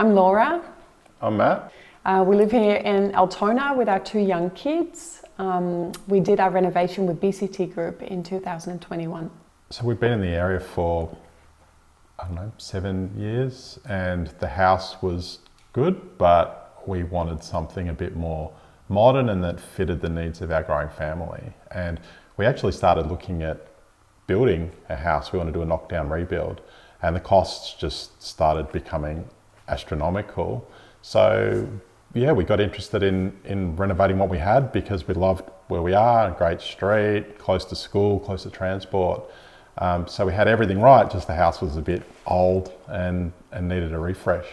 I'm Laura. I'm Matt. We live here in Altona with our two young kids. We did our renovation with BCT Group in 2021. So we've been in the area for, 7 years, and the house was good, but we wanted something a bit more modern and that fitted the needs of our growing family. And we actually started looking at building a house. We want to do a knockdown rebuild, and the costs just started becoming astronomical. So yeah, we got interested in renovating what we had because we loved where we are, a great street, close to school, close to transport. So we had everything right, just the house was a bit old and needed a refresh.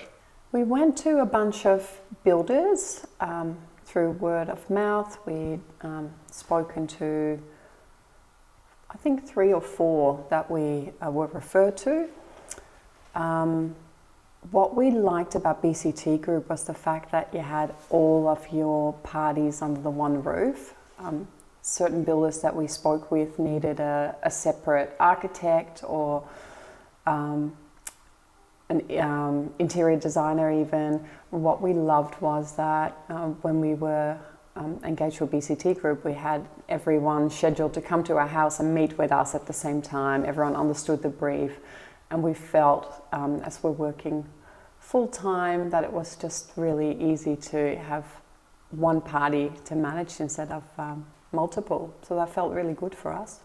We went to a bunch of builders through word of mouth. We'd spoken to, I think, 3 or 4 that we were referred to. What we liked about BCT Group was the fact that you had all of your parties under the one roof. Certain builders that we spoke with needed a separate architect or an interior designer even. What we loved was that when we were engaged with BCT Group, we had everyone scheduled to come to our house and meet with us at the same time. Everyone understood the brief, and we felt as we're working full-time that it was just really easy to have one party to manage instead of multiple. So that felt really good for us.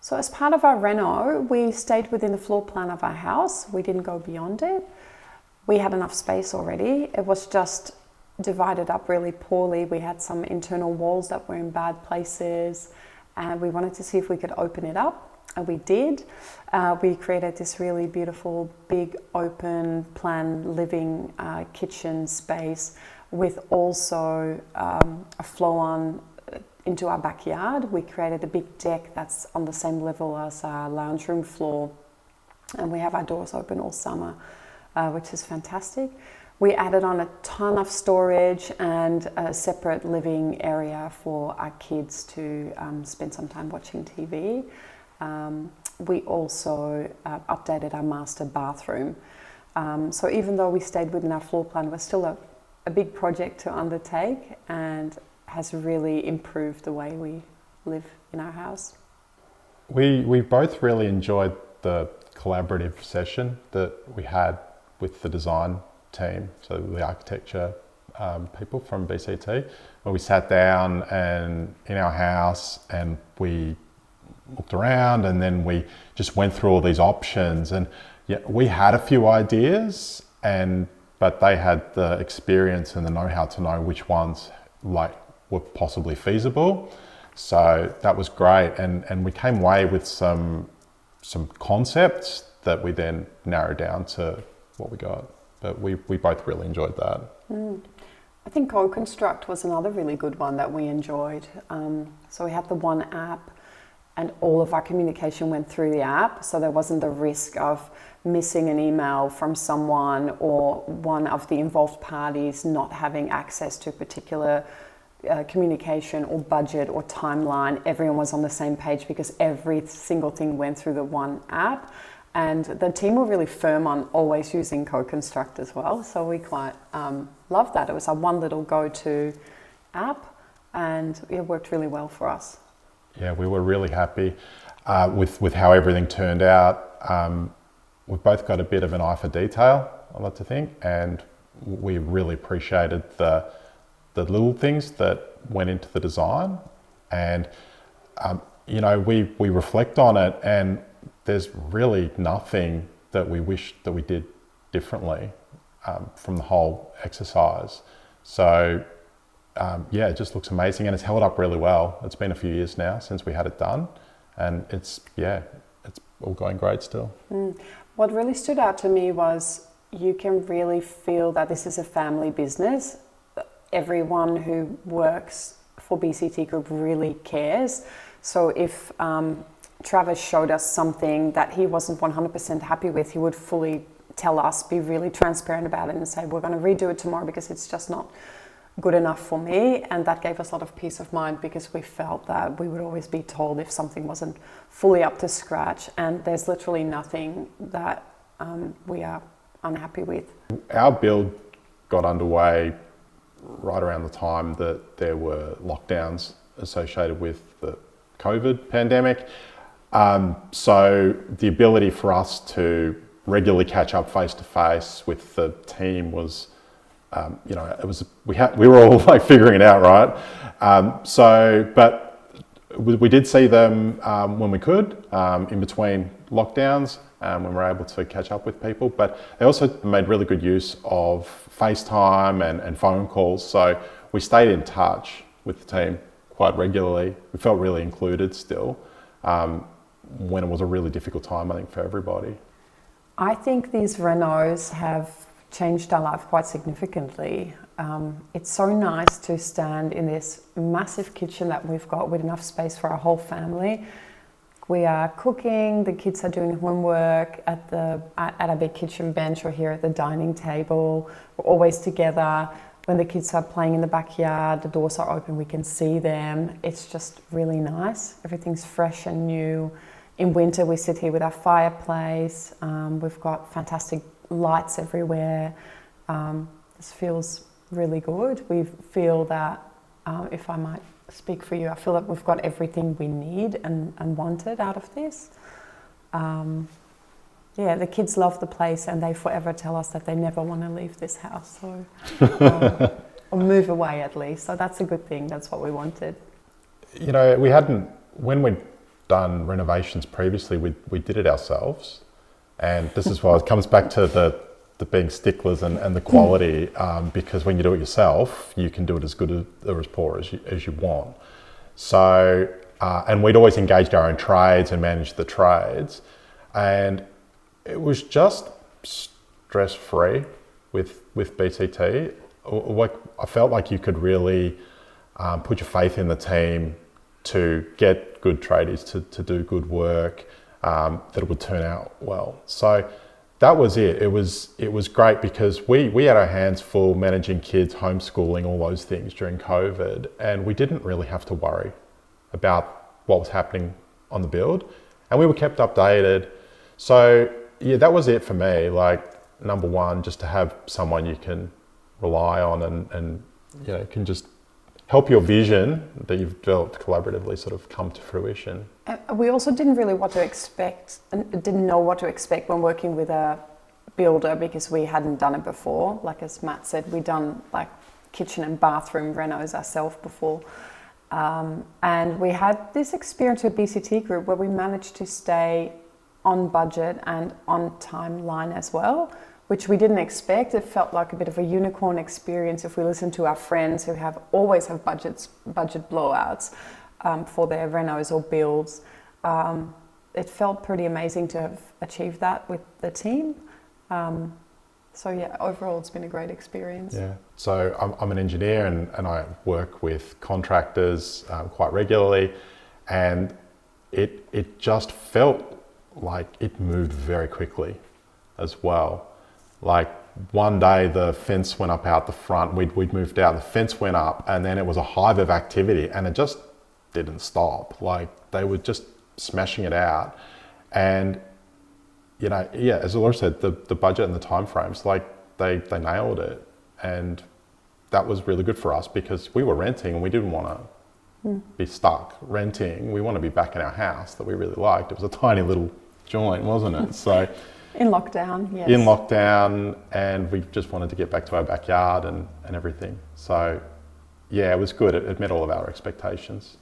So as part of our reno, we stayed within the floor plan of our house. We didn't go beyond it. We had enough space already. It was just divided up really poorly. We had some internal walls that were in bad places, and we wanted to see if we could open it up. And we did. We created this really beautiful, big, open plan living kitchen space with also a flow-on into our backyard. We created a big deck that's on the same level as our lounge room floor. And we have our doors open all summer, which is fantastic. We added on a ton of storage and a separate living area for our kids to spend some time watching TV. We also updated our master bathroom. So even though we stayed within our floor plan, it was still a big project to undertake and has really improved the way we live in our house. We both really enjoyed the collaborative session that we had with the design team, so the architecture people from BCT, where we sat down and in our house and we looked around, and then we just went through all these options. And yeah, we had a few ideas, but they had the experience and the know-how to know which ones were possibly feasible. So that was great, and we came away with some concepts that we then narrowed down to what we got. But we both really enjoyed that. I think Co-Construct was another really good one that we enjoyed. So we had the one app, and all of our communication went through the app, so there wasn't the risk of missing an email from someone or one of the involved parties not having access to a particular communication or budget or timeline. Everyone was on the same page because every single thing went through the one app. And the team were really firm on always using Co-Construct as well, so we quite loved that. It was our one little go-to app, and it worked really well for us. Yeah, we were really happy with how everything turned out. We've both got a bit of an eye for detail, I like to think, and we really appreciated the little things that went into the design. And we reflect on it, and there's really nothing that we wish that we did differently from the whole exercise. So it just looks amazing, and it's held up really well. It's been a few years now since we had it done, and it's all going great still. What really stood out to me was you can really feel that this is a family business. Everyone who works for BCT Group really cares. So if Travis showed us something that he wasn't 100% happy with, he would fully tell us, be really transparent about it and say, we're going to redo it tomorrow because it's just not good enough for me. And that gave us a lot of peace of mind because we felt that we would always be told if something wasn't fully up to scratch, and there's literally nothing that we are unhappy with. Our build got underway right around the time that there were lockdowns associated with the COVID pandemic. So the ability for us to regularly catch up face to face with the team was, we were all like figuring it out, right? But we did see them when we could, in between lockdowns, when we were able to catch up with people. But they also made really good use of FaceTime and phone calls. So we stayed in touch with the team quite regularly. We felt really included still, when it was a really difficult time, I think, for everybody. I think these renos have changed our life quite significantly. It's so nice to stand in this massive kitchen that we've got with enough space for our whole family. We are cooking, the kids are doing homework at a big kitchen bench or here at the dining table. We're always together. When the kids are playing in the backyard, the doors are open, we can see them. It's just really nice. Everything's fresh and new. In winter, we sit here with our fireplace. We've got fantastic lights everywhere. This feels really good. We feel that, if I might speak for you, I feel that we've got everything we need and wanted out of this. The kids love the place and they forever tell us that they never want to leave this house, so or move away at least. So that's a good thing. That's what we wanted. You know, when we'd done renovations previously, we did it ourselves. And this is why it comes back to the being sticklers and the quality, because when you do it yourself, you can do it as good or as poor as you want. So, and we'd always engaged our own trades and managed the trades. And it was just stress-free with BCT. Like, I felt like you could really put your faith in the team to get good tradies to do good work, that it would turn out well. So that was it. It was great because we had our hands full managing kids, homeschooling, all those things during COVID, and we didn't really have to worry about what was happening on the build, and we were kept updated. So yeah, that was it for me. Like, number one, just to have someone you can rely on and you know, can just help your vision that you've developed collaboratively sort of come to fruition. We also didn't really what to expect and didn't know what to expect when working with a builder because we hadn't done it before. Like as Matt said, we'd done like kitchen and bathroom renos ourselves before. And we had this experience with BCT Group where we managed to stay on budget and on timeline as well, which we didn't expect. It felt like a bit of a unicorn experience if we listen to our friends who always have budget blowouts for their renos or builds. It felt pretty amazing to have achieved that with the team. So yeah, overall it's been a great experience. Yeah. So I'm an engineer and I work with contractors quite regularly, and it just felt like it moved very quickly as well. Like one day the fence went up out the front, we'd moved out, the fence went up, and then it was a hive of activity and it just didn't stop. Like they were just smashing it out. And you know, yeah, as Laura said, the budget and the timeframes, like they nailed it. And that was really good for us because we were renting and we didn't want to be stuck renting. We want to be back in our house that we really liked. It was a tiny little joint, wasn't it? So in lockdown, yes. In lockdown, and we just wanted to get back to our backyard and everything. So yeah, it was good. It met all of our expectations.